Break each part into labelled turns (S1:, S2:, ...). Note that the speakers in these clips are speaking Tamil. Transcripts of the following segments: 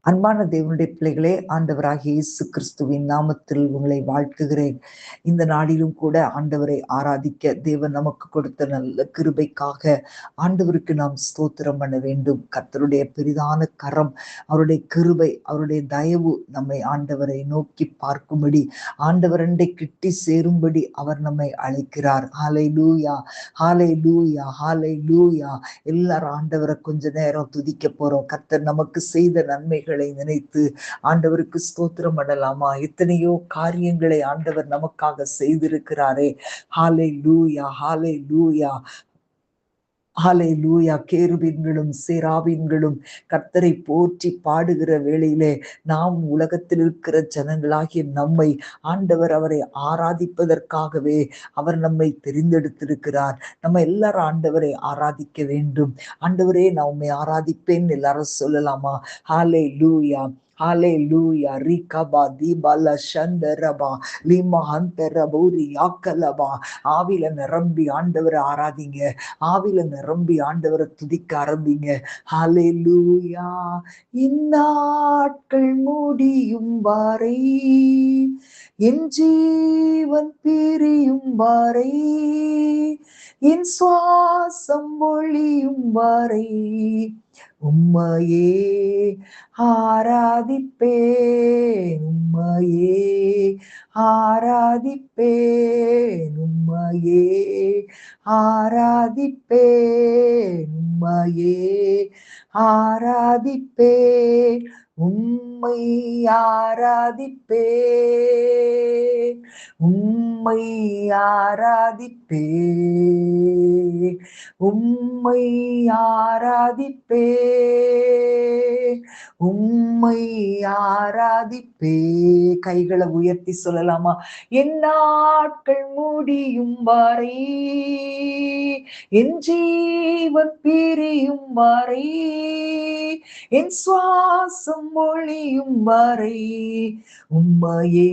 S1: அன்பான தேவனுடைய பிள்ளைகளே, ஆண்டவராகிய இயேசு கிறிஸ்துவின் நாமத்தில் உங்களை வாழ்த்துகிறேன். இந்த நாளிலும் கூட ஆண்டவரை ஆராதிக்க தேவன் நமக்கு கொடுத்த நல்ல கிருபைக்காக ஆண்டவருக்கு நாம் ஸ்தோத்திரம் பண்ண வேண்டும். கர்த்தருடைய பெரிதான கரம், அவருடைய கிருபை, அவருடைய தயவு நம்மை ஆண்டவரை நோக்கி பார்க்கும்படி, ஆண்டவரண்டை கிட்டி சேரும்படி அவர் நம்மை அழைக்கிறார். ஹல்லேலூயா, ஹல்லேலூயா, ஹல்லேலூயா. எல்லாரும் ஆண்டவரை கொஞ்ச நேரம் துதிக்க போறோம். கர்த்தர் நமக்கு செய்த நன்மைகளை நினைத்து ஆண்டவருக்கு ஸ்தோத்திரம் பண்ணலாமா? எத்தனையோ காரியங்களை ஆண்டவர் நமக்காக செய்திருக்கிறாரே. ஹல்லேலூயா, ஹல்லேலூயா, ஹல்லேலூயா. கேருபீன்களும் சேராபீன்களும் கர்த்தரை போற்றி பாடுகிற வேளையிலே நாம் உலகத்தில் இருக்கிற ஜனங்களாகிய நம்மை ஆண்டவர் அவரை ஆராதிப்பதற்காகவே அவர் நம்மை தெரிந்தெடுத்திருக்கிறார். நம்ம எல்லாரும் ஆண்டவரை ஆராதிக்க வேண்டும். ஆண்டவரே, நான் உம்மை ஆராதிப்பேன் எல்லாரும் சொல்லலாமா? ஹல்லேலூயா, ஹல்லேலூயா. ரிகபா தீபால சந்தரபா லிமா அந்தரபூரி யாக்கலபா. ஆவில நிரம்பி ஆண்டவரை ஆராதிங்க. ஆவில நிரம்பி ஆண்டவரை துதிக்க ஆரம்பிங்க. ஹல்லேலூயா. இந்நாட்கள் முடியும் வரை, என் ஜீவன் பிரியும் வரை, என் சுவாசம் ஒழியும் வரை உம்மையே ஆராதிப்பேன், உம்மையே ஆராதிப்பேன், உம்மையே ஆராதிப்பேன், உம்மையே ஆராதிப்பேன், உம்மை ஆராதிப்பேன், உம்மை ஆராதிப்பேன், உம்மை ஆராதிப்பேன், உம்மை ஆராதிப்பே. கைகளை உயர்த்தி சொல்லலாமா? என் நாட்கள் முடியும் வரை, என் ஜீவன் பிரியும் வரை, என் சுவாசம் ஒழியும் வரை உம்மையே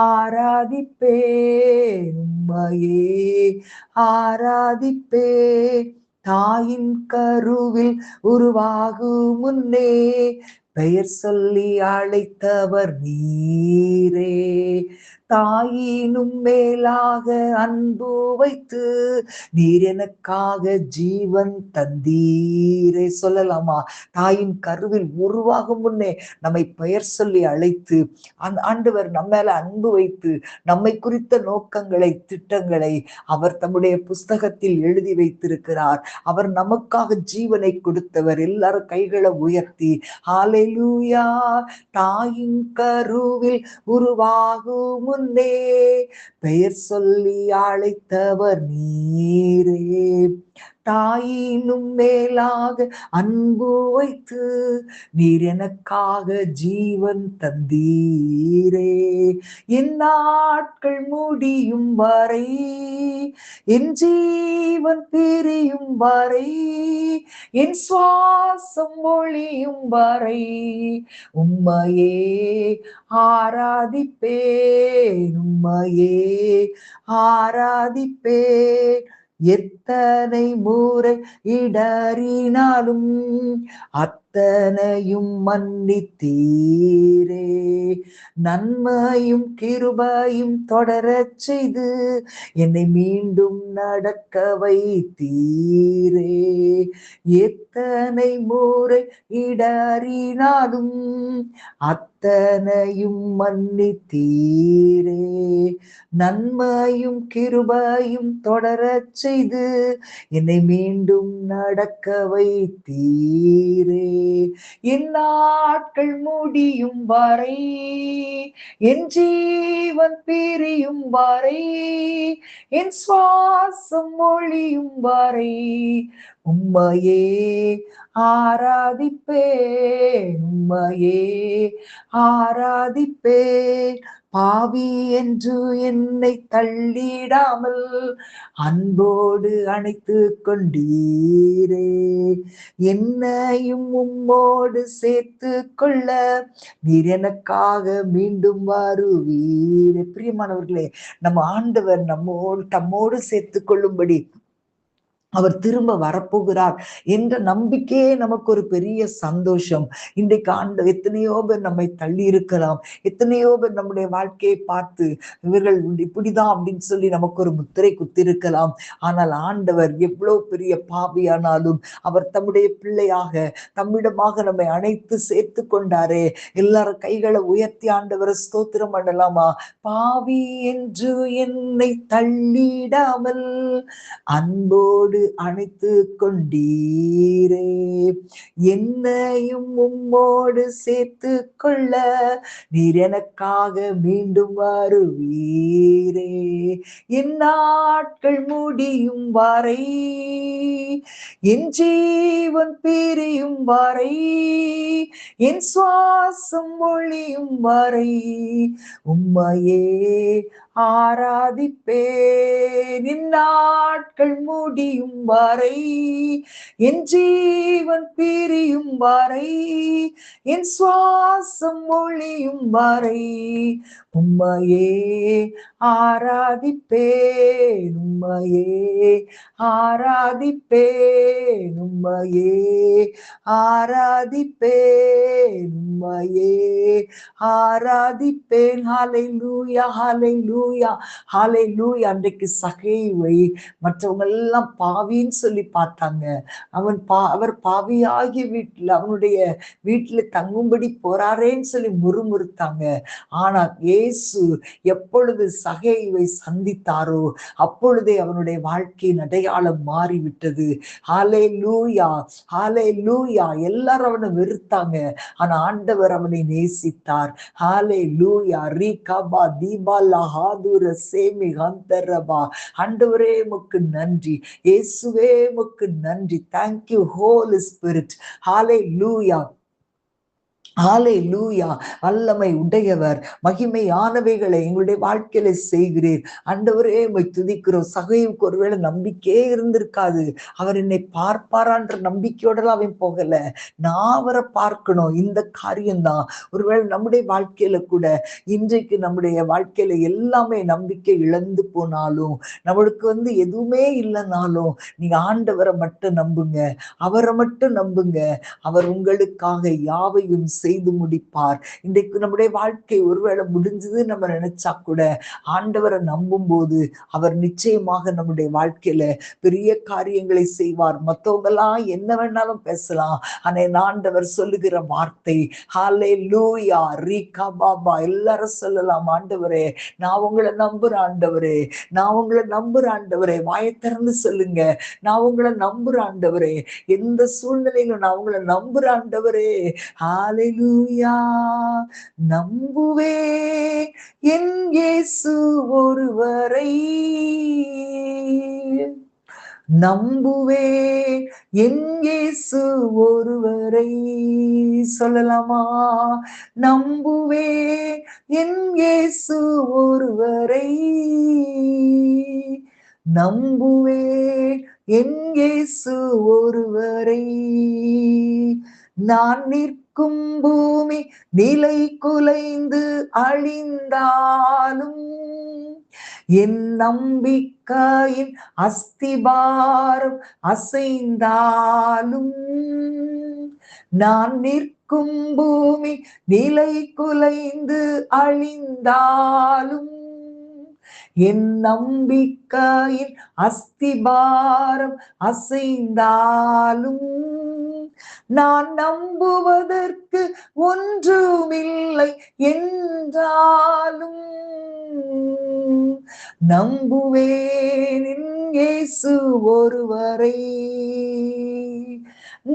S1: ஆராதிப்பேன், உம்மையே ஆராதிப்பேன். தாயின் கருவில் உருவாகும் முன்னே பெயர் சொல்லி அழைத்தவர் நீரே. தாயினும் மேலாக அன்பு வைத்து நீர் எனக்காக ஜீவன் தந்தீரே. சொல்லலாமா? தாயின் கருவில் உருவாகும் முன்னே நம்மை பெயர் சொல்லி அழைத்து ஆண்டவர் நம்ம மேல அன்பு வைத்து நம்மை குறித்த நோக்கங்களை, திட்டங்களை அவர் தம்முடைய புஸ்தகத்தில் எழுதி வைத்திருக்கிறார். அவர் நமக்காக ஜீவனை கொடுத்தவர். எல்லாரும் கைகளை உயர்த்தி ஹல்லேலூயா. தாயின் கருவில் உருவாகும் முன்னே பெயர் சொல்லி அழைத்தவர் நீரே. தாயினும் மேலாக அன்பு வைத்து நீர் எனக்காக ஜீவன் தந்தீரே. என் நாட்கள் முடியும் வரை, என் ஜீவன் பிரியும் வரை, என் சுவாசம் ஒழியும் வரை உம்மையே ஆராதிப்பேன், உம்மையே ஆராதிப்பேன். எத்தனை முறை இடறினாலும் அத்தனையும் மன்னித்தீரே. நன்மையும் கிருபையும் தொடரச் செய்து என்னை மீண்டும் நடக்க வைத்தீரே. எத்தனை முறை இடறினாலும் அத்தனையும் மன்னித்தீரே. நன்மையும் கிருபையும் தொடரச் செய்து என்னை மீண்டும் நடக்க வைத்தீரே. என் நாட்கள் முடியும் வரை, என் ஜீவன் பிரியும் வரை, என் சுவாசம் ஒழியும் வரை உம்மையே ஆராதிப்பேன், உம்மையே ஆராதிப்பேன். பாவி என்று என்னை தள்ளிடாமல் அன்போடு அணைத்து கொண்டீரே. என்னையும் உம்மோடு சேர்த்து கொள்ள நீர் எனக்காக மீண்டும் வருவீரே. பிரியமானவர்களே, நம்ம ஆண்டவர் தம்மோடு சேர்த்து கொள்ளும்படி அவர் திரும்ப வரப்போகிறார் என்ற நம்பிக்கையே நமக்கு ஒரு பெரிய சந்தோஷம். இன்றைக்கு எத்தனையோ பேர் நம்மை தள்ளி இருக்கலாம், எத்தனையோ பேர் நம்முடைய வாழ்க்கையை பார்த்து இவர்கள் இப்படிதான் அப்படின்னு சொல்லி நமக்கு ஒரு முத்திரை குத்திருக்கலாம். ஆனால் ஆண்டவர் எவ்வளவு பெரிய பாவியானாலும் அவர் தம்முடைய பிள்ளையாக தம்மிடமாக நம்மை அணைத்து சேர்த்து கொண்டாரே. எல்லாரும் கைகளை உயர்த்தி ஆண்டவரை ஸ்தோத்திரம் பண்ணலாமா? பாவி என்று என்னை தள்ளிடாமல் அன்போடு அணைத்து கொண்டீரே, என்னையும் உம்மோடு சேர்த்து கொள்ள நீர் எனக்காக மீண்டும் வருவீரே. என் நாட்கள் முடியும் வரை, என் ஜீவன் பிரியும் வரை, என் சுவாசம் ஒழியும் வரை உம்மையே ஆராதிப்பேன். என் நாட்கள் முடியும் வரை, என் ஜீவன் பிரியும் வரை, என் சுவாசம் ஒழியும் வரை உம்மையே ஆராதிப்பேன், உம்மையே ஆராதிப்பேன், உம்மையே ஆராதிப்பேன், உம்மையே ஆராதிப்பேன். ஹல்லேலூயா, ஹல்லேலூயா, ஹல்லேலூயா. அன்றைக்கு சகேயுவை மற்றவங்க எல்லாம் பாவின்னு சொல்லி பார்த்தாங்க. அவர் பாவியாகி அவனுடைய வீட்டுல தங்கும்படி போறாரேன்னு சொல்லி முறுமுறுத்தாங்க. ஆனா இயேசு எப்பொழுது சகேயுவை சந்தித்தாரோ அப்பொழுதே அவனுடைய வாழ்க்கையின் அடையாளம் மாறிவிட்டது. ஹல்லேலூயா, ஹல்லேலூயா. எல்லாரும் அவனை வெறுத்தாங்க, ஆனா ஆண்டவர் அவனை நேசித்தார். ஹல்லேலூயா. ரீகபா தீபாலா ஹாதுர சேமி ஹந்தரபா. ஆண்டவரே உமக்கு நன்றி, இயேசுவே உமக்கு நன்றி. Thank you holy spirit. Hallelujah, hallelujah. வல்லமை உடையவர், மகிமையானவைகளை எங்களுடைய வாழ்க்கையில செய்கிறீர். ஆண்டவரே உம்மை துதிக்கிறோம். சகைவுக்கு ஒருவேளை நம்பிக்கையே இருந்திருக்காது. அவர் என்னை பார்ப்பாரான்ற நம்பிக்கையோட அவன் போகல. நான் அவரை பார்க்கணும், இந்த காரியம்தான். ஒருவேளை நம்முடைய வாழ்க்கையில கூட இன்றைக்கு நம்முடைய வாழ்க்கையில எல்லாமே நம்பிக்கை இழந்து போனாலும், நம்மளுக்கு எதுவுமே இல்லைனாலும் நீங்க ஆண்டவரை மட்டும் நம்புங்க, அவரை மட்டும் நம்புங்க. அவர் உங்களுக்காக யாவையும் செய்து முடிப்பார். இன்றைக்கு நம்முடைய வாழ்க்கை ஒருவேளை முடிஞ்சது நம்ம நினைச்சா கூட ஆண்டவரை நம்பும் போது அவர் நிச்சயமாக நம்முடைய வாழ்க்கையில பெரிய காரியங்களை செய்வார். மத்தவங்க எல்லாம் என்ன வேணாலும் பேசலாம், ஆனா ஆண்டவர் சொல்லுகிற வார்த்தை ஹல்லேலூயா. ரீகபாபா. எல்லாரும் சொல்லலாம், ஆண்டவரே நான் உங்களை நம்புறேன், ஆண்டவரே நான் உங்களை நம்புறேன், ஆண்டவரே. வாயை திறந்து சொல்லுங்க, நான் உங்களை நம்புறேன் ஆண்டவரே, எந்த சூழ்நிலையிலும் நான் உங்களை நம்புறேன் ஆண்டவரே. ஹல்லேலூயா. நம்புவே என் இயேசு ஒருவரை, நம்புவே என் இயேசு ஒருவரை. சொல்லலாமா? நம்புவே என் இயேசு ஒருவரை, நம்புவே என் இயேசு ஒருவரை. நான் நிற்கும் பூமி நிலை குலைந்து அழிந்தாலும், என் நம்பிக்கையின் அஸ்திபாரம் அசைந்தாலும், நான் நிற்கும் பூமி நிலை குலைந்து அழிந்தாலும், என் நம்பிக்கையின் அஸ்திபாரம் அசைந்தாலும், நான் நம்புவதற்கு ஒன்றுமில்லை என்றாலும், நம்புவேன் என் இயேசு ஒருவரை.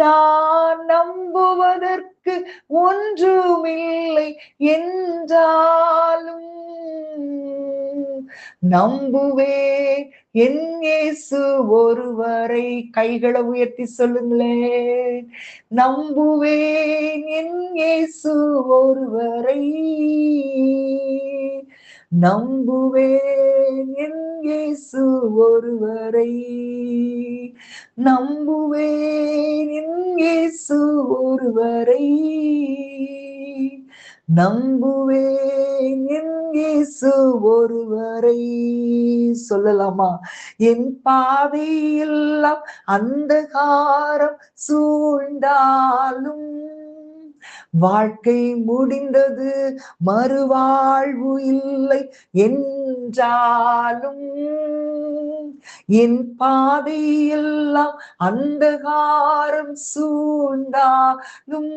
S1: நான் நம்புவதற்கு ஒன்றுமில்லை என்றாலும், நம்புவேன் என் இயேசு ஒருவரை. கைகளை உயர்த்தி சொல்லுங்களேன். நம்புவேன் என் இயேசு ஒருவரை, நம்புவேன் என் இயேசு ஒருவரை, நம்புவேன் என் இயேசு ஒருவரை, நம்புவேன் என் இயேசு ஒருவரை. சொல்லலாமா? என் பாதையெல்லாம் அந்தகாரம் சூழ்ந்தாலும், வாழ்க்கை முடிந்தது மறுவாழ்வு இல்லை என்றாலும், என் பாதையெல்லாம் அந்தகாரம் சூழ்ந்தாலும்,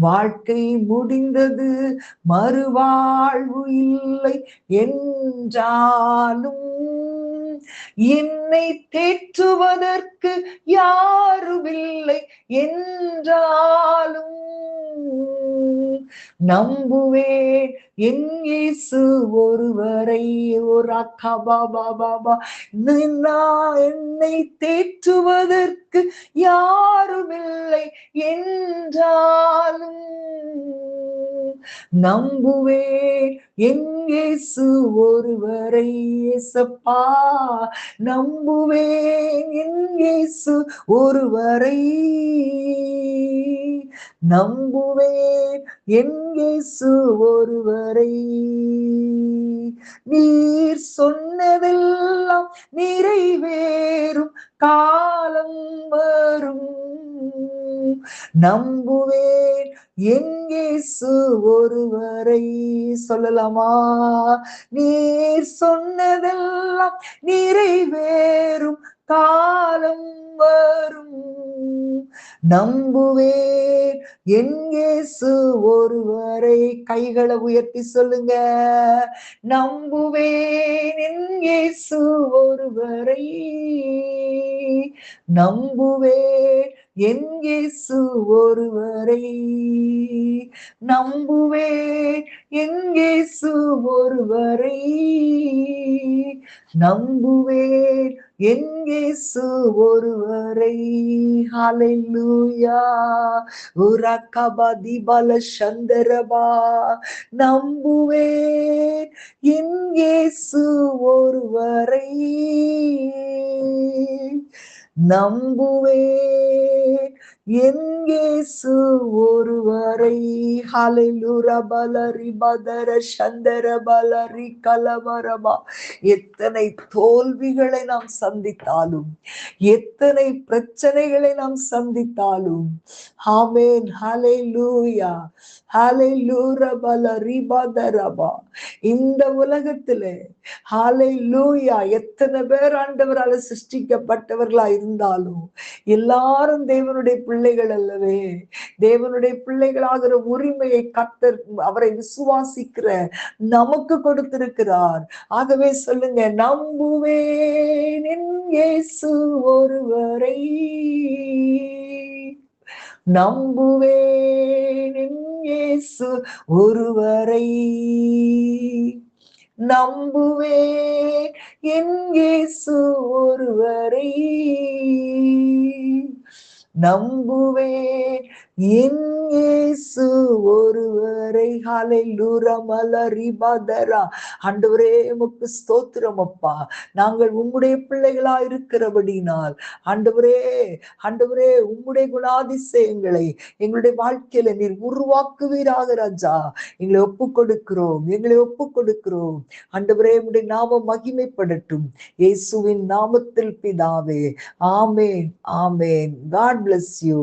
S1: வாழ்க்கை முடிந்தது மறுவாழ்வு இல்லை என்றாலும், என்னை தேற்றுவதற்கு யாருமில்லை என்றாலும், நம்புவேன் என் இயேசு ஒருவரை. ஒரு அக்கா பாபா பாபா, என்னை தேற்றுவதற்கு யாருமில்லை என்றாலும், நம்புவேன் என் இயேசு ஒருவரை. இயேசப்பா, நம்புவேன் என் இயேசு ஒருவரை. நம்புவேன் என் இயேசு ஒருவரை. நீர் சொன்னதெல்லாம் நிறைவேறும் காலம் வரும், நம்புவேன் என் இயேசு ஒருவரை. சொல்லலாமா? நீர் சொன்னதெல்லாம் நிறைவேறும் காலம் வரும், நம்புவேன் என் இயேசு ஒருவரை. கைகளை உயர்த்தி சொல்லுங்க. நம்புவேன் என் இயேசு ஒருவரை. நம்புவேன் என் இயேசு ஒருவரை. நம்புவேன் என் இயேசு ஒருவரை. நம்புவேன் என் இயேசு ஒருவரை. ஹல்லேலூயா. உரகபதி பல சந்தரபா. நம்புவேன் என் இயேசு ஒருவரை. நம்புவேன் என் இயேசு ஒருவரை. ஹல்லேலூயா. பலரி பதர சந்தர பலரி கலவரபா. எத்தனை தோல்விகளை நாம் சந்தித்தாலும், எத்தனை பிரச்சனைகளை நாம் சந்தித்தாலும், ஆமென். ஹல்லேலூயா. ஹல்லேலூயா. பலரி பதரபா. இந்த உலகத்திலே ஹல்லேலூயா எத்தனை பேர் ஆண்டவரால சிருஷ்டிக்கப்பட்டவர்களா இருந்தாலும் எல்லாரும் தேவனுடைய பிள்ளைகள் அல்லவே. தேவனுடைய பிள்ளைகளாகிற உரிமையை கர்த்தர் அவரை விசுவாசிக்கிற நமக்கு கொடுத்திருக்கிறார். ஆகவே சொல்லுங்க, நம்புவேன் என் இயேசு ஒருவரை. நம்புவேன் என் இயேசு ஒருவரை. நம்புவேன் என் இயேசு ஒருவரை. நம்புவேன் என் இயேசு ஒருவரை. ஹல்லேலூயா. மலரி பதரா. ஆண்டவரே உமக்கு ஸ்தோத்திரம் அப்பா. நாங்கள் உம்முடைய பிள்ளைகளா இருக்கிறபடினால் ஆண்டவரே, ஆண்டவரே உம்முடைய குணாதிசயங்களை எங்களுடைய வாழ்க்கையில நீர் உருவாக்குவீராக ராஜா. எங்களை ஒப்பு கொடுக்கிறோம், எங்களை ஒப்பு கொடுக்கிறோம். ஆண்டவரே உம்முடைய நாமம் மகிமைப்படட்டும். இயேசுவின் நாமத்தில் பிதாவே. ஆமேன், ஆமேன். God bless you.